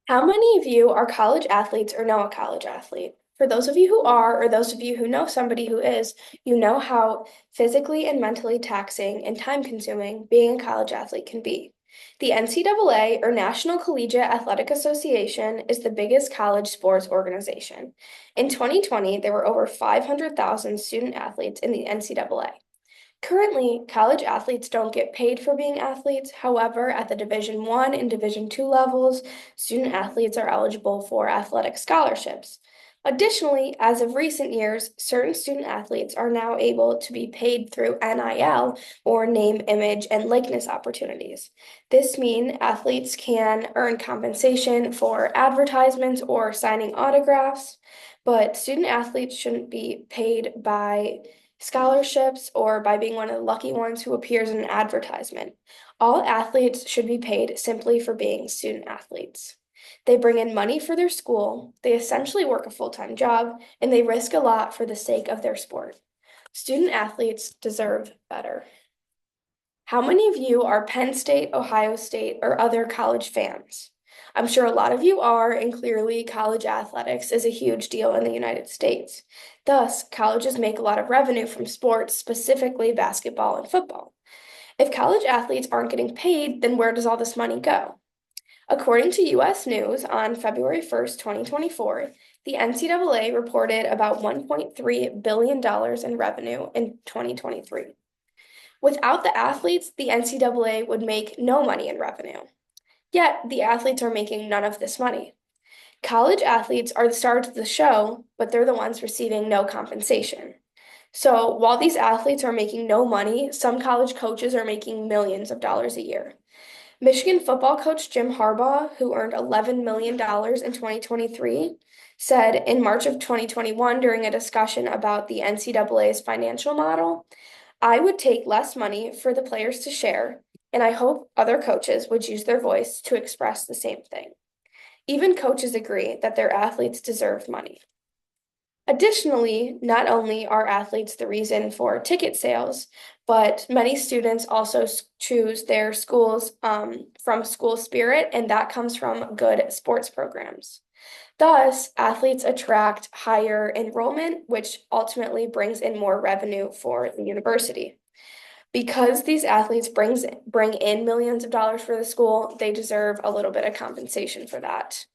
How many of you are college athletes or know a college athlete? For those of you who are, or those of you who know somebody who is, you know how physically and mentally taxing and time consuming being a college athlete can be. The NCAA, or National Collegiate Athletic Association, is the biggest college sports organization. In 2020, there were over 500,000 student athletes in the NCAA. Currently, college athletes don't get paid for being athletes. However, at the Division I and Division II levels, student athletes are eligible for athletic scholarships. Additionally, as of recent years, certain student athletes are now able to be paid through NIL or name, image, and likeness opportunities. This means athletes can earn compensation for advertisements or signing autographs, but student athletes shouldn't be paid by scholarships or by being one of the lucky ones who appears in an advertisement. All athletes should be paid simply for being student athletes. They bring in money for their school, they essentially work a full-time job, and they risk a lot for the sake of their sport. Student athletes deserve better. How many of you are Penn State, Ohio State, or other college fans? I'm sure a lot of you are, and clearly college athletics is a huge deal in the United States. Thus, colleges make a lot of revenue from sports, specifically basketball and football. If college athletes aren't getting paid, then where does all this money go? According to US News on February 1st, 2024, the NCAA reported about $1.3 billion in revenue in 2023. Without the athletes, the NCAA would make no money in revenue. Yet, the athletes are making none of this money. College athletes are the stars of the show, but they're the ones receiving no compensation. So, while these athletes are making no money, some college coaches are making millions of dollars a year. Michigan football coach Jim Harbaugh, who earned $11 million in 2023, said in March of 2021 during a discussion about the NCAA's financial model, I would take less money for the players to share, and I hope other coaches would use their voice to express the same thing. Even coaches agree that their athletes deserve money. Additionally, not only are athletes the reason for ticket sales, but many students also choose their schools from school spirit, and that comes from good sports programs. Thus, athletes attract higher enrollment, which ultimately brings in more revenue for the university. Because these athletes bring in millions of dollars for the school, they deserve a little bit of compensation for that.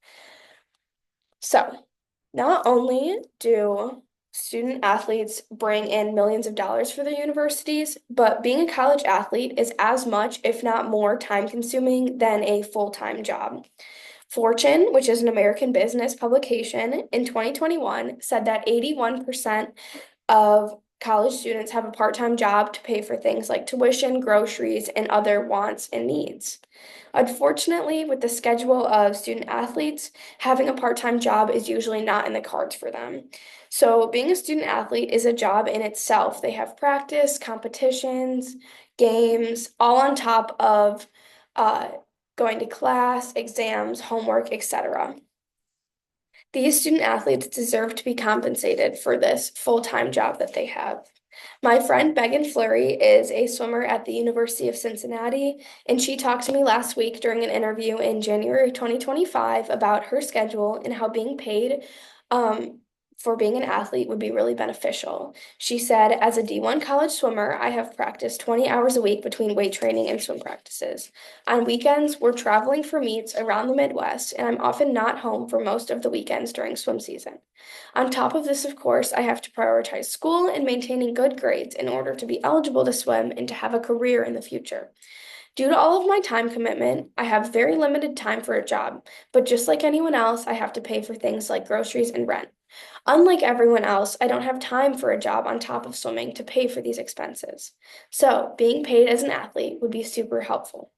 So, not only do student athletes bring in millions of dollars for their universities, but being a college athlete is as much, if not more, time consuming than a full-time job. Fortune, which is an American business publication, in 2021 said that 81% of college students have a part-time job to pay for things like tuition, groceries, and other wants and needs. Unfortunately, with the schedule of student athletes, having a part-time job is usually not in the cards for them. So, being a student athlete is a job in itself. They have practice, competitions, games, all on top of uh, going to class, exams, homework, etc. These student athletes deserve to be compensated for this full-time job that they have. My friend Megan Fleury is a swimmer at the University of Cincinnati, and she talked to me last week during an interview in January 2025 about her schedule and how being paid um, for being an athlete would be really beneficial. She said, as a D1 college swimmer, I have practiced 20 hours a week between weight training and swim practices. On weekends, we're traveling for meets around the Midwest, and I'm often not home for most of the weekends during swim season. On top of this, of course, I have to prioritize school and maintaining good grades in order to be eligible to swim and to have a career in the future. Due to all of my time commitment, I have very limited time for a job, but just like anyone else, I have to pay for things like groceries and rent. Unlike everyone else, I don't have time for a job on top of swimming to pay for these expenses. So, being paid as an athlete would be super helpful.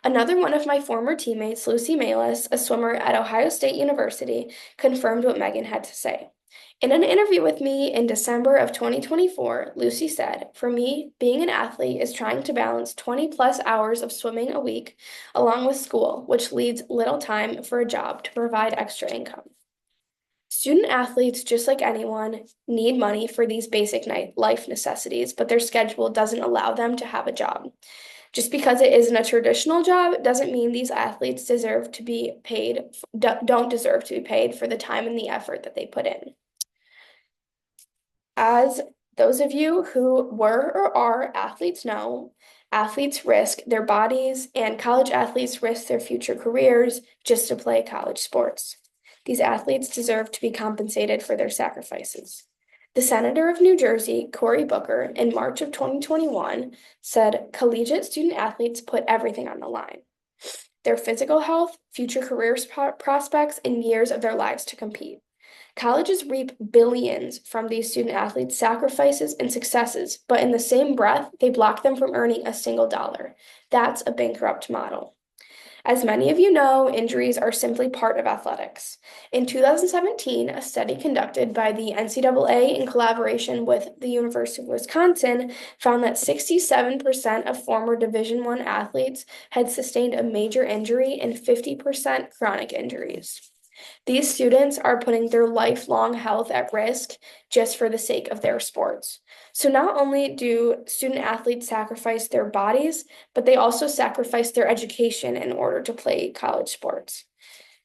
Another one of my former teammates, Lucy Malis, a swimmer at Ohio State University, confirmed what Megan had to say. In an interview with me in December of 2024, Lucy said, for me, being an athlete is trying to balance 20 plus hours of swimming a week along with school, which leaves little time for a job to provide extra income. Student athletes, just like anyone, need money for these basic life necessities, but their schedule doesn't allow them to have a job. Just because it isn't a traditional job doesn't mean these athletes don't deserve to be paid for the time and the effort that they put in. As those of you who were or are athletes know, athletes risk their bodies and college athletes risk their future careers just to play college sports. These athletes deserve to be compensated for their sacrifices. The Senator of New Jersey, Cory Booker, in March of 2021, said collegiate student athletes put everything on the line. Their physical health, future career prospects, and years of their lives to compete. Colleges reap billions from these student athletes' sacrifices and successes, but in the same breath, they block them from earning a single dollar. That's a bankrupt model. As many of you know, injuries are simply part of athletics. In 2017, a study conducted by the NCAA in collaboration with the University of Wisconsin found that 67% of former Division I athletes had sustained a major injury and 50% chronic injuries. These students are putting their lifelong health at risk just for the sake of their sports. So not only do student athletes sacrifice their bodies, but they also sacrifice their education in order to play college sports.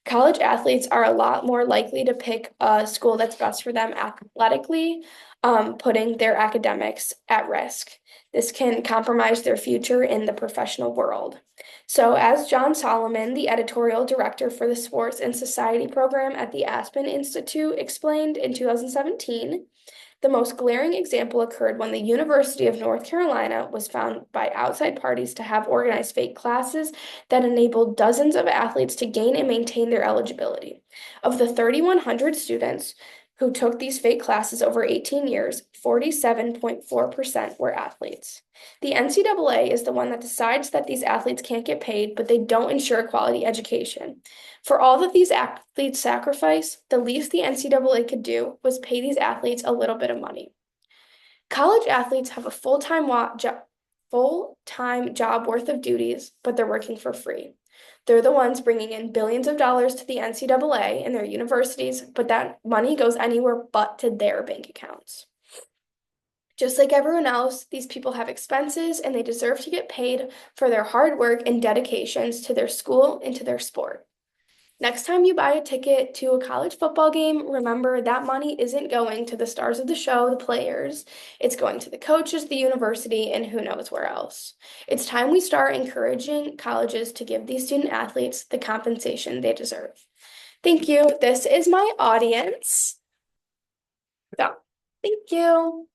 College athletes are a lot more likely to pick a school that's best for them athletically, putting their academics at risk. This can compromise their future in the professional world. So, as John Solomon, the editorial director for the Sports and Society program at the Aspen Institute, explained in 2017, the most glaring example occurred when the University of North Carolina was found by outside parties to have organized fake classes that enabled dozens of athletes to gain and maintain their eligibility. Of the 3,100 students who took these fake classes over 18 years, 47.4% were athletes. The NCAA is the one that decides that these athletes can't get paid, but they don't ensure quality education. For all that these athletes sacrifice, the least the NCAA could do was pay these athletes a little bit of money. College athletes have a full-time job worth of duties, but they're working for free. They're the ones bringing in billions of dollars to the NCAA and their universities, but that money goes anywhere but to their bank accounts. Just like everyone else, these people have expenses and they deserve to get paid for their hard work and dedications to their school and to their sport. Next time you buy a ticket to a college football game, remember that money isn't going to the stars of the show, the players. It's going to the coaches, the university, and who knows where else. It's time we start encouraging colleges to give these student athletes the compensation they deserve. Thank you. This is my audience. So, thank you.